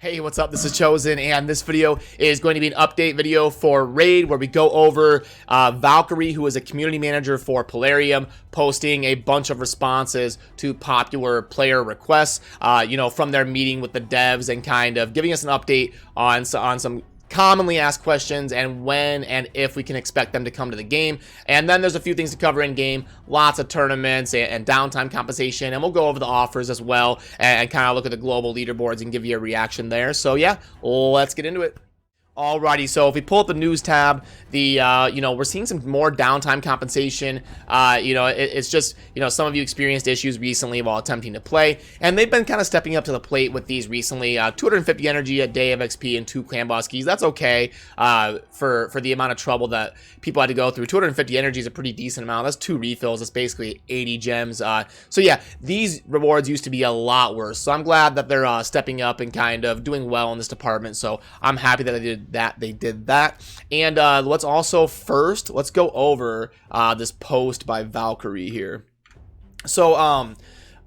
Hey, what's up? This is Chosen, and this video is going to be an update video for Raid, where we go over Valkyrie, who is a community manager for Plarium, posting a bunch of responses to popular player requests, from their meeting with the devs, and kind of giving us an update on some commonly asked questions and when and if we can expect them to come to the game. And then there's a few things to cover in game, lots of tournaments and downtime compensation, and we'll go over the offers as well and kind of look at the global leaderboards and give you a reaction there. So yeah, let's get into it. Alrighty, so if we pull up the news tab, we're seeing some more downtime compensation. It's just, some of you experienced issues recently while attempting to play, and they've been kind of stepping up to the plate with these recently. 250 energy a day of XP and 2 clan boss keys. That's okay for the amount of trouble that people had to go through. 250 energy is a pretty decent amount. That's 2 refills. That's basically 80 gems. So yeah, these rewards used to be a lot worse. So I'm glad that they're stepping up and kind of doing well in this department. So I'm happy that they did that. And let's go over this post by Valkyrie here. So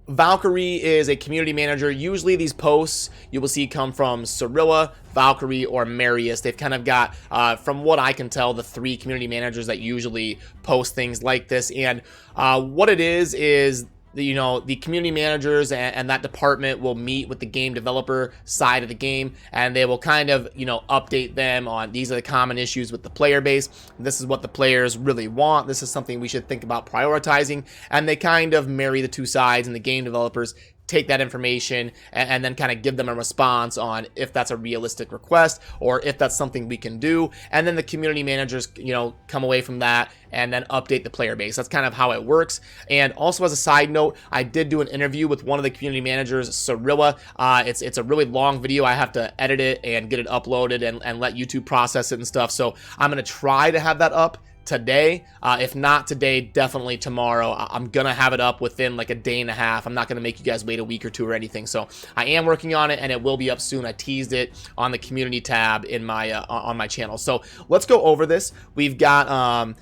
Valkyrie is a community manager. Usually these posts you will see come from Cirilla, Valkyrie, or Marius. They've kind of got, from what I can tell, the 3 community managers that usually post things like this. And what it is the community managers and that department will meet with the game developer side of the game, and they will kind of, update them on these are the common issues with the player base. This is what the players really want. This is something we should think about prioritizing. And they kind of marry the two sides, and the game developers take that information and then kind of give them a response on if that's a realistic request or if that's something we can do. And then the community managers, come away from that and then update the player base. That's kind of how it works. And also, as a side note, I did do an interview with one of the community managers, Cirilla. It's a really long video. I have to edit it and get it uploaded and let YouTube process it and stuff. So I'm going to try to have that up today. If not today, definitely tomorrow. I'm gonna have it up within like a day and a half. I'm not gonna make you guys wait a week or two or anything. So I am working on it, and it will be up soon. I teased it on the community tab in my on my channel. So let's go over this. We've got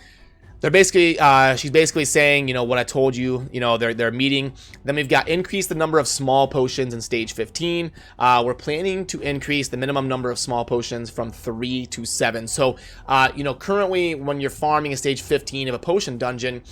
she's basically saying, what I told you, they're meeting. Then we've got increase the number of small potions in stage 15. We're planning to increase the minimum number of small potions from 3 to 7. So, currently when you're farming a stage 15 of a potion dungeon,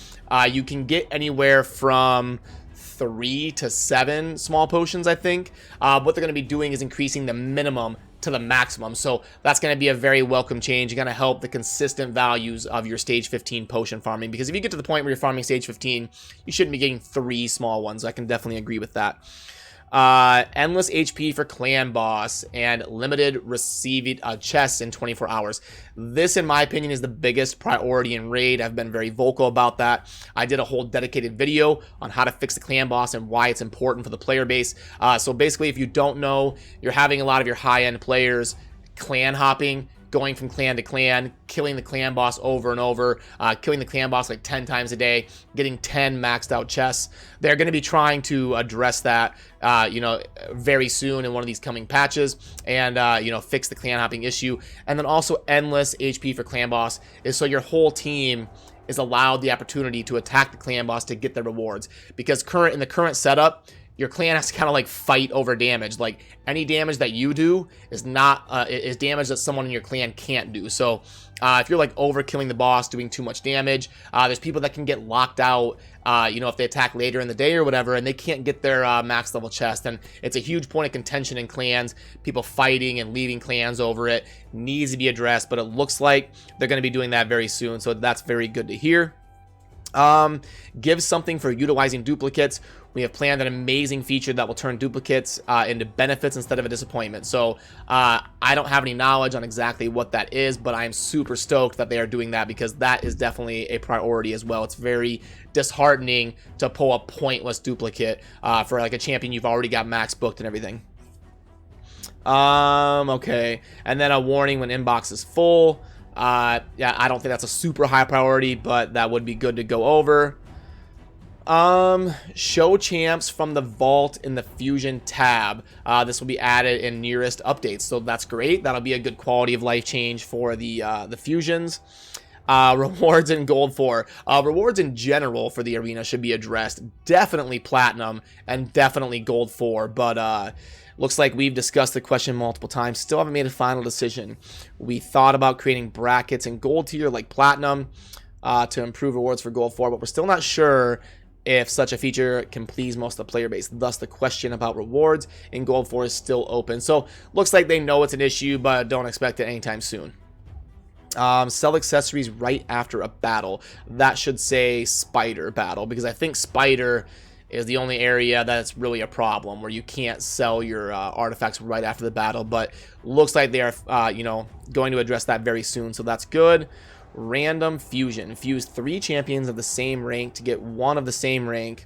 you can get anywhere from 3 to 7 small potions, I think. What they're going to be doing is increasing the minimum to the maximum. So that's going to be a very welcome change. You're going to help the consistent values of your stage 15 potion farming, because if you get to the point where you're farming stage 15, you shouldn't be getting 3 small ones. I can definitely agree with that. Endless HP for clan boss and limited received chests in 24 hours. This, in my opinion, is the biggest priority in Raid. I've been very vocal about that. I did a whole dedicated video on how to fix the clan boss and why it's important for the player base. So basically, if you don't know, you're having a lot of your high-end players clan hopping, going from clan to clan, killing the clan boss over and over, killing the clan boss like 10 times a day, getting 10 maxed out chests. They're going to be trying to address that, very soon in one of these coming patches, and, fix the clan hopping issue. And then also endless HP for clan boss is so your whole team is allowed the opportunity to attack the clan boss to get their rewards. Because in the current setup, your clan has to kind of like fight over damage. Like any damage that you do is not is damage that someone in your clan can't do. So if you're like overkilling the boss, doing too much damage, there's people that can get locked out, if they attack later in the day or whatever, and they can't get their max level chest. And it's a huge point of contention in clans. People fighting and leaving clans over it needs to be addressed, but it looks like they're going to be doing that very soon. So that's very good to hear. Give something for utilizing duplicates. We have planned an amazing feature that will turn duplicates into benefits instead of a disappointment. So I don't have any knowledge on exactly what that is, but I am super stoked that they are doing that, because that is definitely a priority as well. It's very disheartening to pull a pointless duplicate for like a champion you've already got max booked and everything. Okay, and then a warning when inbox is full. Yeah, I don't think that's a super high priority, but that would be good to go over. Show champs from the vault in the fusion tab. This will be added in nearest updates, so that's great. That'll be a good quality of life change for the fusions. Rewards in gold 4. Rewards in general for the arena should be addressed. Definitely platinum and definitely gold 4, but Looks like we've discussed the question multiple times. Still haven't made a final decision. We thought about creating brackets in gold tier like platinum to improve rewards for gold 4, but we're still not sure if such a feature can please most of the player base. Thus, the question about rewards in gold 4 is still open. So, looks like they know it's an issue, but don't expect it anytime soon. Sell accessories right after a battle. That should say spider battle, because I think spider is the only area that's really a problem, where you can't sell your artifacts right after the battle, but looks like they are, you know, going to address that very soon, so that's good. Random fusion. Fuse 3 champions of the same rank to get one of the same rank.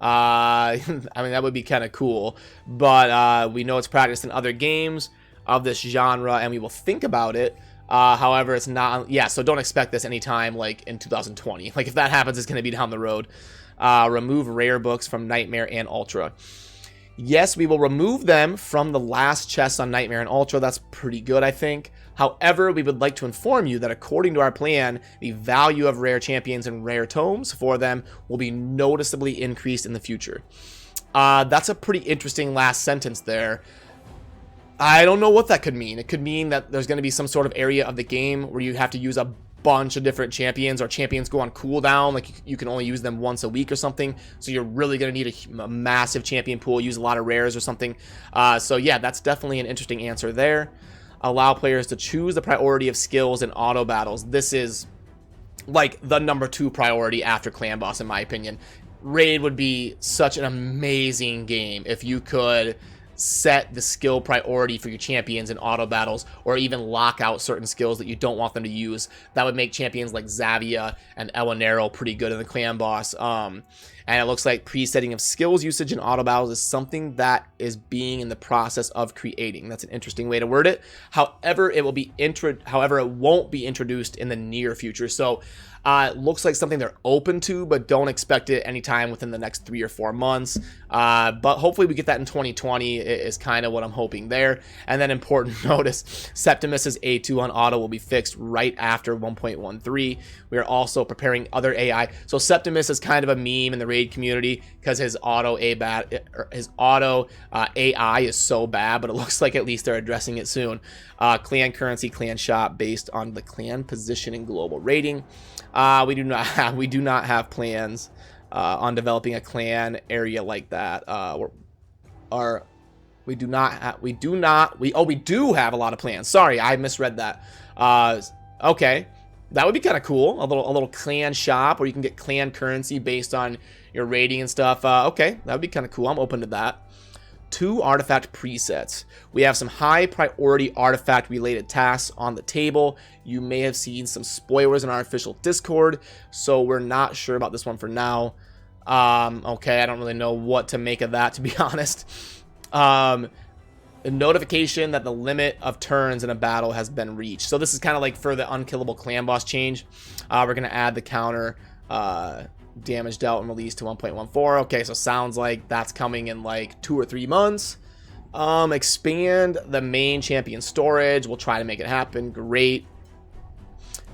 I mean, that would be kind of cool, but we know it's practiced in other games of this genre, and we will think about it. However, it's not, yeah, so don't expect this anytime, like, in 2020. Like, if that happens, it's going to be down the road. Remove rare books from Nightmare and Ultra. Yes, we will remove them from the last chest on Nightmare and Ultra. That's pretty good, I think. However, we would like to inform you that according to our plan, the value of rare champions and rare tomes for them will be noticeably increased in the future. That's a pretty interesting last sentence there. I don't know what that could mean. It could mean that there's going to be some sort of area of the game where you have to use a bunch of different champions, or champions go on cooldown, like you can only use them once a week or something, so you're really going to need a massive champion pool, use a lot of rares or something. So yeah, that's definitely an interesting answer there. Allow players to choose the priority of skills in auto battles. This is like the #2 priority after clan boss, in my opinion. Raid would be such an amazing game if you could set the skill priority for your champions in auto battles, or even lock out certain skills that you don't want them to use. That would make champions like Xavia and Elenero pretty good in the clan boss. And it looks like presetting of skills usage in auto battles is something that is being in the process of creating. That's an interesting way to word it. However, it won't be introduced in the near future. So it looks like something they're open to, but don't expect it anytime within the next 3 or 4 months. But hopefully we get that in 2020 is kind of what I'm hoping there. And then important notice, Septimus's A2 on auto will be fixed right after 1.13. We are also preparing other AI. So Septimus is kind of a meme in the raid community because his auto AI is so bad, but it looks like at least they're addressing it soon. Clan currency, clan shop based on the clan position in global rating. We do not have plans on developing a clan area like that. We do have a lot of plans. Sorry, I misread that. Okay, that would be kind of cool. A little clan shop where you can get clan currency based on your rating and stuff. Okay, that would be kind of cool. I'm open to that. 2 artifact presets. We have some high priority artifact related tasks on the table. You may have seen some spoilers in our official Discord, so we're not sure about this one for now. Okay, I don't really know what to make of that, to be honest. A notification that the limit of turns in a battle has been reached. So this is kind of like for the unkillable clan boss change. We're going to add the counter damage dealt and released to 1.14. Okay, so sounds like that's coming in like 2 or 3 months. Expand the main champion storage. We'll try to make it happen. Great.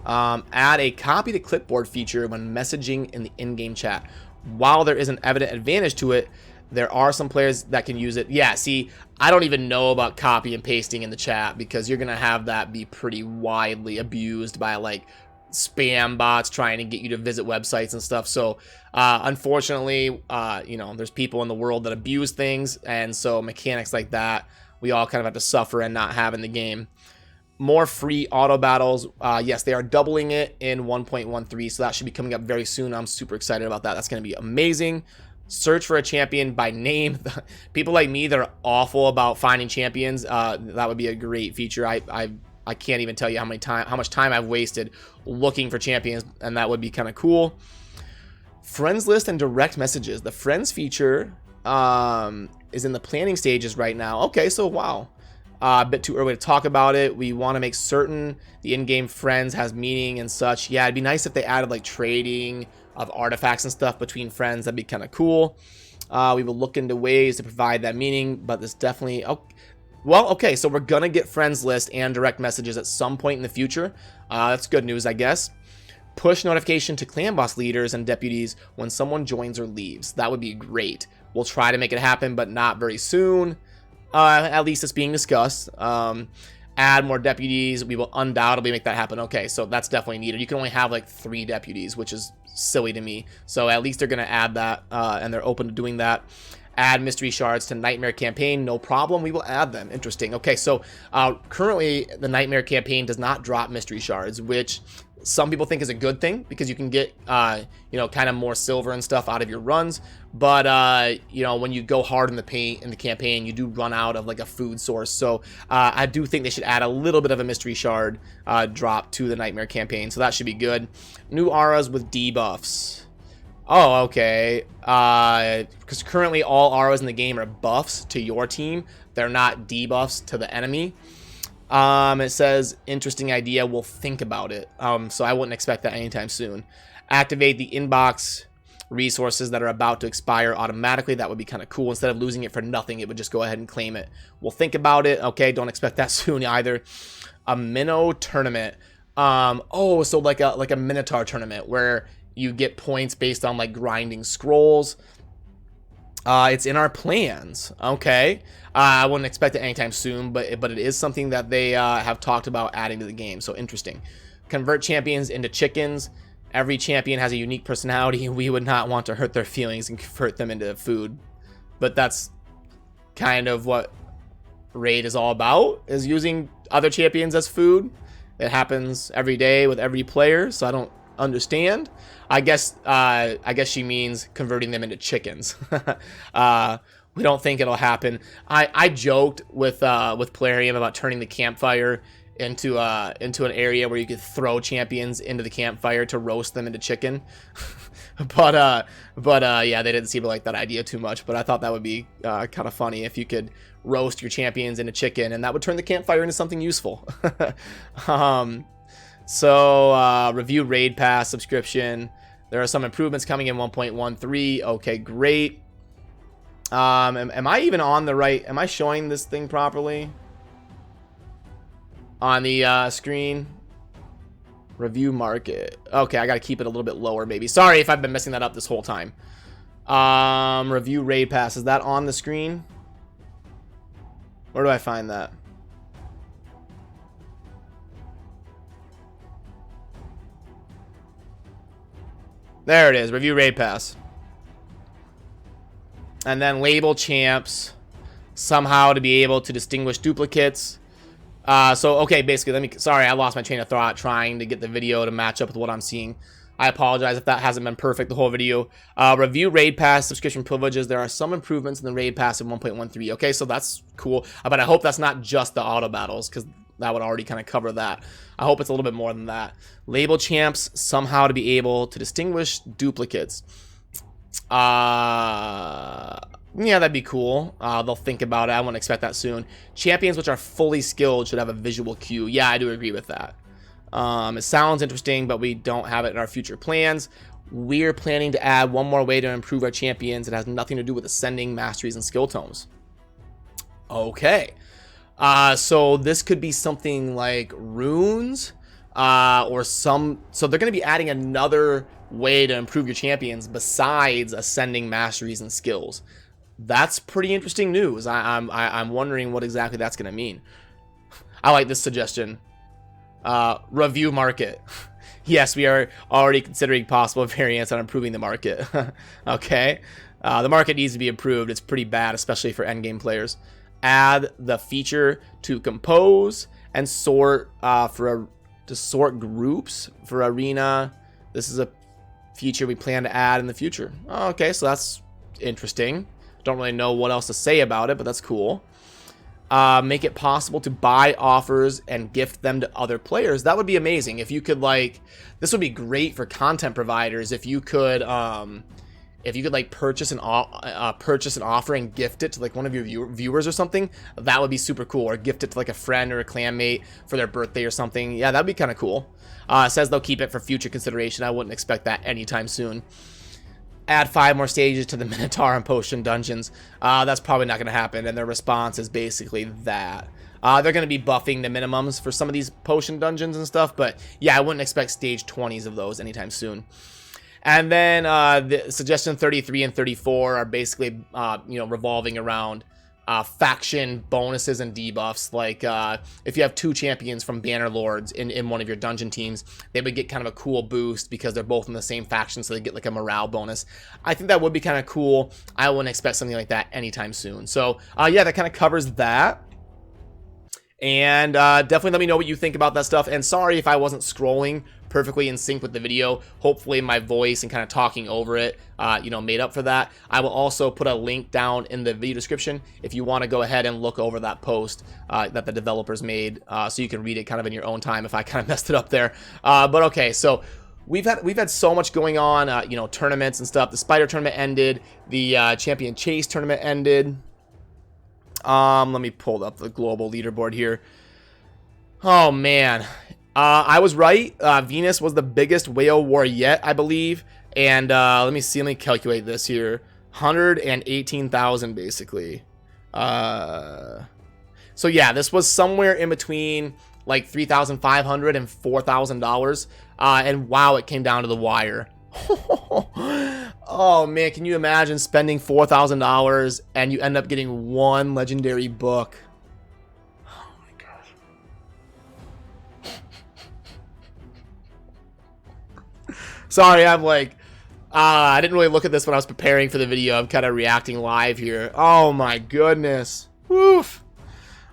Add a copy to clipboard feature when messaging in the in-game chat. While there is an evident advantage to it, there are some players that can use it. Yeah, see, I don't even know about copy and pasting in the chat, because you're going to have that be pretty widely abused by like spam bots trying to get you to visit websites and stuff. So unfortunately, you know, there's people in the world that abuse things, and so mechanics like that we all kind of have to suffer and not have in the game. More free auto battles. Yes, they are doubling it in 1.13, so that should be coming up very soon. I'm super excited about that. That's going to be amazing. Search for a champion by name. People like me that are awful about finding champions, that would be a great feature. I can't even tell you how much time I've wasted looking for champions, and that would be kind of cool. Friends list and direct messages. The friends feature is in the planning stages right now. Okay, so wow. A bit too early to talk about it. We want to make certain the in-game friends has meaning and such. Yeah, it'd be nice if they added like trading of artifacts and stuff between friends. That'd be kind of cool. We will look into ways to provide that meaning, but this definitely... Well, okay, so we're gonna get friends list and direct messages at some point in the future. That's good news, I guess. Push notification to clan boss leaders and deputies when someone joins or leaves. That would be great. We'll try to make it happen, but not very soon. At least it's being discussed. Add more deputies. We will undoubtedly make that happen. Okay, so that's definitely needed. You can only have like 3 deputies, which is silly to me. So at least they're going to add that, and they're open to doing that. Add mystery shards to Nightmare campaign. No problem. We will add them. Interesting. Okay, so currently the Nightmare campaign does not drop mystery shards, which some people think is a good thing because you can get, you know, kind of more silver and stuff out of your runs. But, you know, when you go hard in the campaign, you do run out of like a food source. So I do think they should add a little bit of a mystery shard drop to the Nightmare campaign. So that should be good. New auras with debuffs. Oh, okay. Because currently all auras in the game are buffs to your team. They're not debuffs to the enemy. It says, interesting idea, we'll think about it. So I wouldn't expect that anytime soon. Activate the inbox resources that are about to expire automatically. That would be kind of cool. Instead of losing it for nothing, it would just go ahead and claim it. We'll think about it. Okay, don't expect that soon either. A minnow tournament. Oh, so like a Minotaur tournament where you get points based on like grinding scrolls. It's in our plans. Okay. I wouldn't expect it anytime soon, but it is something that they have talked about adding to the game. So interesting. Convert champions into chickens. Every champion has a unique personality, and we would not want to hurt their feelings and convert them into food. But that's kind of what Raid is all about, is using other champions as food. It happens every day with every player, so I don't understand. I guess she means converting them into chickens. We don't think it'll happen. I joked with Plarium about turning the campfire into an area where you could throw champions into the campfire to roast them into chicken. but yeah, they didn't seem to like that idea too much. But I thought that would be kind of funny if you could roast your champions into chicken, and that would turn the campfire into something useful. So review Raid Pass subscription. There are some improvements coming in 1.13. Okay, great. Am I even on the right? Am I showing this thing properly on the screen? Review market. Okay, I gotta keep it a little bit lower, maybe. Sorry if I've been messing that up this whole time. Review Raid Pass. Is that on the screen? Where do I find that? There it is. Review Raid Pass. And then label champs somehow to be able to distinguish duplicates. So, okay, basically, sorry, I lost my train of thought trying to get the video to match up with what I'm seeing. I apologize if that hasn't been perfect the whole video. Review Raid Pass subscription privileges. There are some improvements in the Raid Pass in 1.13. Okay, so that's cool. But I hope that's not just the auto battles, because that would already kind of cover that. I hope it's a little bit more than that. Label champs somehow to be able to distinguish duplicates. Yeah, that'd be cool. They'll think about it. I wouldn't expect that soon. Champions which are fully skilled should have a visual cue. Yeah, I do agree with that. It sounds interesting, but we don't have it in our future plans. We're planning to add one more way to improve our champions. It has nothing to do with ascending, masteries, and skill tomes. Okay. So this could be something like runes, or some. So they're going to be adding another way to improve your champions besides ascending, masteries, and skills. That's pretty interesting news. I'm wondering what exactly that's going to mean. I like this suggestion. Review market. Yes, we are already considering possible variants on improving the market. Okay. The market needs to be improved. It's pretty bad, especially for endgame players. Add the feature to compose and sort to sort groups for arena. This is a feature we plan to add in the future. Okay, so that's interesting. Don't really know what else to say about it, but that's cool. Make it possible to buy offers and gift them to other players. That would be amazing if you could, like, this would be great for content providers if you could like purchase an offer and gift it to like one of your viewers or something. That would be super cool. Or gift it to like a friend or a clanmate for their birthday or something. Yeah, that'd be kind of cool. It says they'll keep it for future consideration. I wouldn't expect that anytime soon. Add 5 more stages to the Minotaur and Potion dungeons. That's probably not going to happen, and their response is basically that. They're going to be buffing the minimums for some of these Potion dungeons and stuff, but yeah, I wouldn't expect stage 20s of those anytime soon. And then the suggestion 33 and 34 are basically, revolving around faction bonuses and debuffs. Like if you have 2 champions from Banner Lords in one of your dungeon teams, they would get kind of a cool boost because they're both in the same faction, so they get like a morale bonus. I think that would be kind of cool. I wouldn't expect something like that anytime soon. So yeah, that kind of covers that. And definitely let me know what you think about that stuff. And sorry if I wasn't scrolling perfectly in sync with the video. Hopefully my voice and kind of talking over it, you know, made up for that. I will also put a link down in the video description if you want to go ahead and look over that post that the developers made, so you can read it kind of in your own time if I kind of messed it up there. But okay, so we've had so much going on, you know, tournaments and stuff. The Spider tournament ended. The Champion Chase tournament ended. Let me pull up the global leaderboard here. Oh man, I was right. Venus was the biggest whale war yet, I believe. And let me calculate this here. 118,000 basically. So yeah, this was somewhere in between like $3,500 and $4,000. And wow, it came down to the wire. Oh man, can you imagine spending $4,000 and you end up getting 1 legendary book? Oh my god. Sorry, I'm like, I didn't really look at this when I was preparing for the video. I'm kind of reacting live here. Oh my goodness. Woof.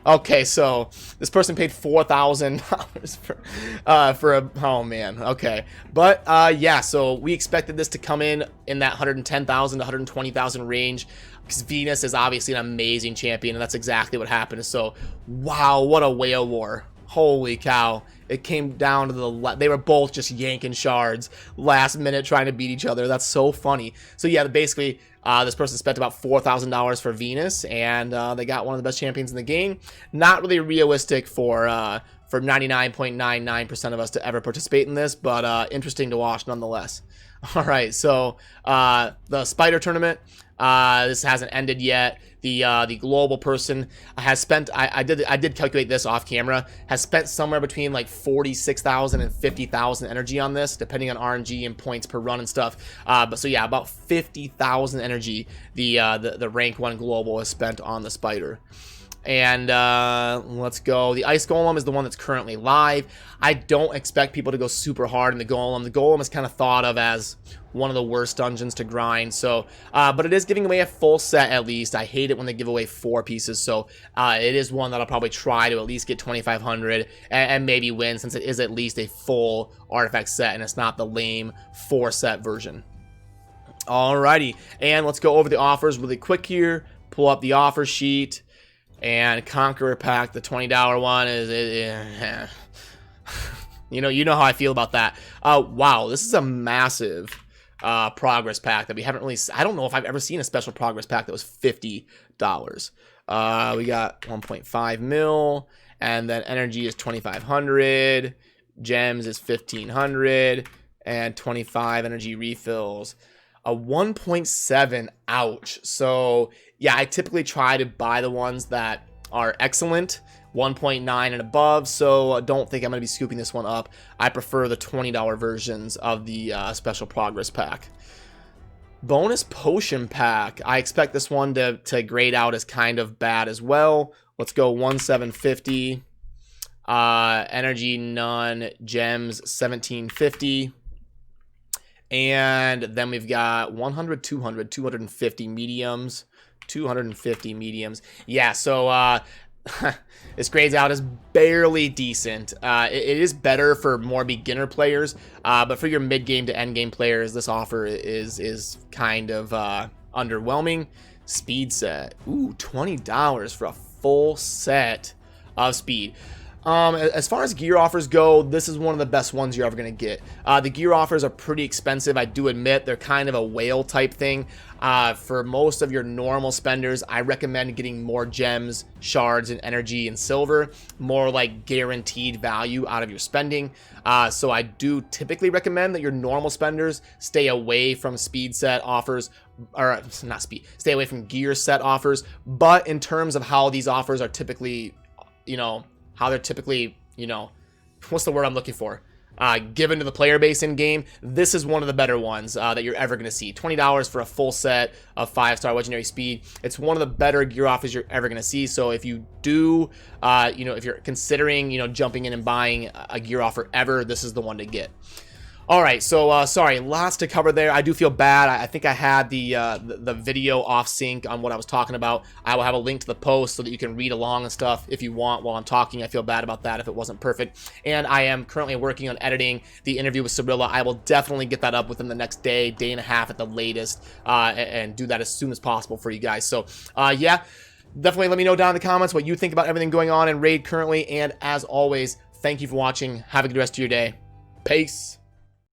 Okay, so this person paid $4,000 for a, oh man, okay. But yeah, so we expected this to come in that 110,000 to 120,000 range, because Venus is obviously an amazing champion, and that's exactly what happened. So wow, what a whale war. Holy cow. It came down to they were both just yanking shards last minute trying to beat each other. That's so funny. So yeah, basically this person spent about $4,000 for Venus, and they got one of the best champions in the game. Not really realistic for 99.99% of us to ever participate in this, but interesting to watch nonetheless. All right, so the Spider tournament, this hasn't ended yet. The global person has spent, I did calculate this off camera, has spent somewhere between like 46,000 and 50,000 energy on this, depending on RNG and points per run and stuff. But so yeah, about 50,000 energy the rank 1 global has spent on the Spider. And let's go. The Ice Golem is the one that's currently live. I don't expect people to go super hard in the Golem. The Golem is kind of thought of as one of the worst dungeons to grind. So, but it is giving away a full set at least. I hate it when they give away 4 pieces. So it is one that I'll probably try to at least get 2,500 and maybe win, since it is at least a full artifact set and it's not the lame 4 set version. Alrighty, and let's go over the offers really quick here. Pull up the offer sheet. And Conqueror pack, the $20 one is, you know how I feel about that. Wow, this is a massive progress pack that we haven't really. I don't know if I've ever seen a special progress pack that was $50. We got 1.5 mil, and then energy is 2,500, gems is 1,500, and 25 energy refills. A 1.7, ouch. So yeah, I typically try to buy the ones that are excellent, 1.9 and above, so I don't think I'm going to be scooping this one up. I prefer the $20 versions of the special progress pack. Bonus potion pack. I expect this one to grade out as kind of bad as well. Let's go 1,750. Energy none, gems 1,750. And then we've got 100, 200, 250 mediums, 250 mediums. Yeah, so this grades out as barely decent. It is better for more beginner players, but for your mid-game to end-game players, this offer is kind of underwhelming. Speed set. Ooh, $20 for a full set of speed. As far as gear offers go, this is one of the best ones you're ever going to get. The gear offers are pretty expensive, I do admit. They're kind of a whale type thing. For most of your normal spenders, I recommend getting more gems, shards, and energy and silver. More like guaranteed value out of your spending. So I do typically recommend that your normal spenders stay away from speed set offers. Or not speed, stay away from gear set offers. But in terms of how these offers are typically, how they're typically, what's the word I'm looking for? given to the player base in game, this is one of the better ones that you're ever going to see. $20 for a full set of 5-star legendary speed. It's one of the better gear offers you're ever going to see. So if you do, if you're considering, jumping in and buying a gear offer ever, this is the one to get. All right, so sorry, lots to cover there. I do feel bad. I think I had the video off sync on what I was talking about. I will have a link to the post so that you can read along and stuff if you want while I'm talking. I feel bad about that if it wasn't perfect. And I am currently working on editing the interview with Cirilla. I will definitely get that up within the next day and a half at the latest, and do that as soon as possible for you guys. So yeah, definitely let me know down in the comments what you think about everything going on in Raid currently. And as always, thank you for watching. Have a good rest of your day. Peace.